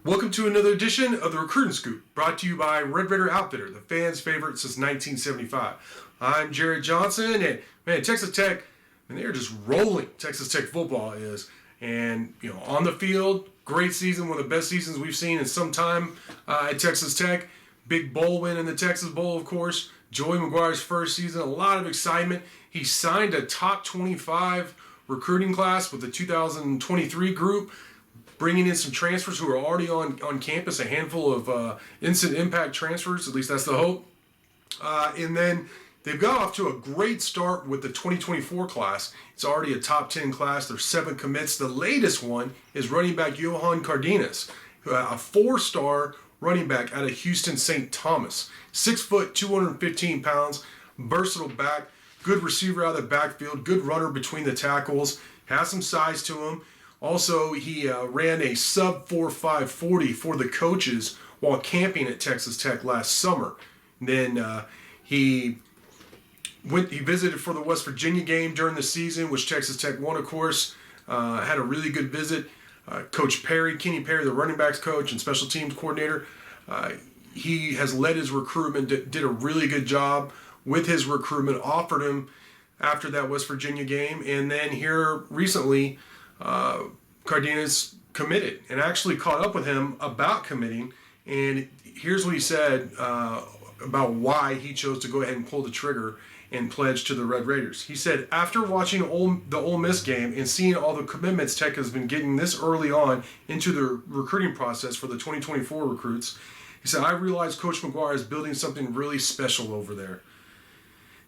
Welcome to another edition of the Recruiting Scoop, brought to you by Red Raider Outfitter, the fans' favorite since 1975. I'm Jared Johnson, and man, Texas Tech, and they're just rolling. Texas Tech football is, and on the field, great season, one of the best seasons we've seen in some time at Texas Tech. Big bowl win in the Texas Bowl, of course. Joey McGuire's first season, a lot of excitement. He signed a top 25 recruiting class with the 2023 group, bringing in some transfers who are already on campus, a handful of instant impact transfers, at least that's the hope. And then they've got off to a great start with the 2024 class. It's already a top 10 class. There's 7 commits. The latest one is running back Johann Cardenas, a 4-star running back out of Houston St. Thomas. 6 foot, 215 pounds, versatile back, good receiver out of the backfield, good runner between the tackles, has some size to him. Also, he ran a sub 4.5 40 for the coaches while camping at Texas Tech last summer. And then he visited for the West Virginia game during the season, which Texas Tech won, of course. Had a really good visit. Coach Perry, Kenny Perry, the running backs coach and special teams coordinator, he has led his recruitment, did a really good job with his recruitment, offered him after that West Virginia game, and then here recently, Cardenas committed and actually caught up with him about committing. And here's what he said about why he chose to go ahead and pull the trigger and pledge to the Red Raiders. He said, after watching the Ole Miss game and seeing all the commitments Tech has been getting this early on into the recruiting process for the 2024 recruits, he said, I realized Coach McGuire is building something really special over there.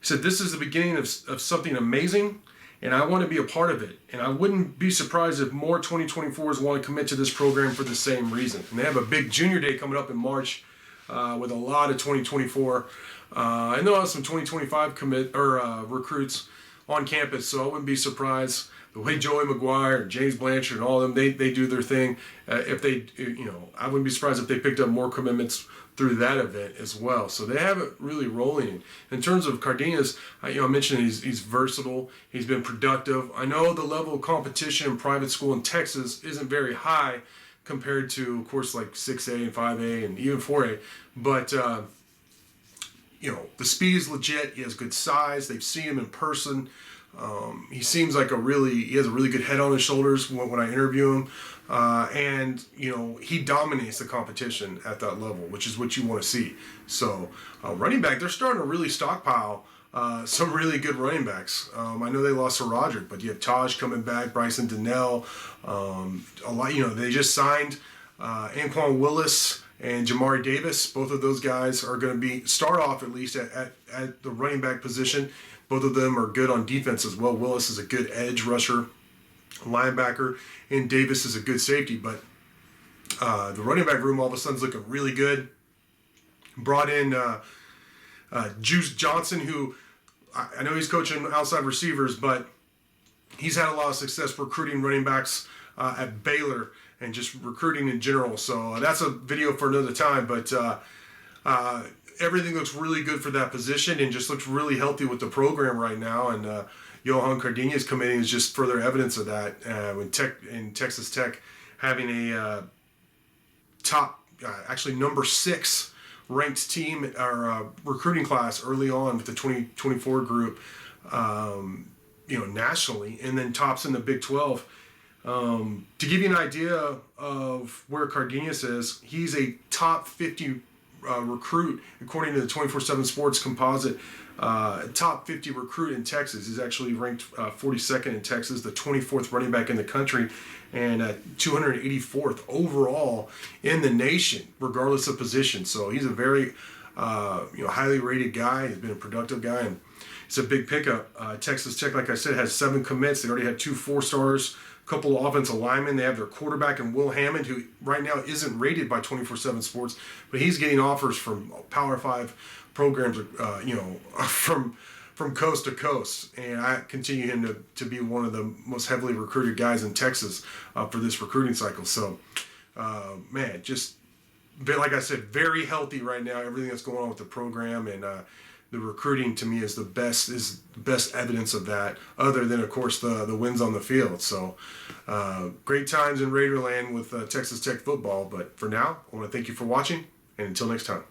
He said, this is the beginning of something amazing, and I want to be a part of it. And I wouldn't be surprised if more 2024s want to commit to this program for the same reason. And they have a big junior day coming up in March with a lot of 2024. And they'll have some 2025 recruits on campus, so I wouldn't be surprised the way Joey McGuire and James Blanchard and all of them, they do their thing. If they, I wouldn't be surprised if they picked up more commitments through that event as well. So they have it really rolling. In terms of Cardenas, I mentioned he's versatile. He's been productive. I know the level of competition in private school in Texas isn't very high compared to, of course, like 6A and 5A and even 4A. But, the speed is legit. He has good size. They've seen him in person. He seems like he has a really good head on his shoulders when I interview him. And he dominates the competition at that level, which is what you want to see. So running back, they're starting to really stockpile some really good running backs. I know they lost to Roderick, but you have Taj coming back, Bryson Donnell, a lot. They just signed Anquan Willis and Jamari Davis. Both of those guys are going to start off at least at the running back position. Both of them are good on defense as well. Willis is a good edge rusher, linebacker, and Davis is a good safety. But the running back room all of a sudden is looking really good. Brought in Juice Johnson, who I know he's coaching outside receivers, but he's had a lot of success recruiting running backs at Baylor and just recruiting in general. So that's a video for another time. But everything looks really good for that position and just looks really healthy with the program right now. And Johann Cardenas committing is just further evidence of that. In Texas Tech having a top, actually number 6 ranked team or recruiting class early on with the 2024 group, nationally, and then tops in the Big 12. To give you an idea of where Cardenas is, he's a top 50 recruit according to the 24/7 Sports Composite. Top 50 recruit in Texas. He's actually ranked 42nd in Texas, the 24th running back in the country, and 284th overall in the nation, regardless of position. So he's a very highly rated guy. He's been a productive guy, and it's a big pickup. Texas Tech, like I said, has 7 commits. They already had 2 4-stars, a couple of offensive linemen. They have their quarterback in Will Hammond, who right now isn't rated by 24/7 Sports, but he's getting offers from Power 5 programs, from coast to coast. And I continue him to be one of the most heavily recruited guys in Texas for this recruiting cycle. So, just like I said, very healthy right now. Everything that's going on with the program, and the recruiting to me is the best evidence of that, other than of course the wins on the field. So great times in Raiderland with Texas Tech football. But for now, I want to thank you for watching, and until next time.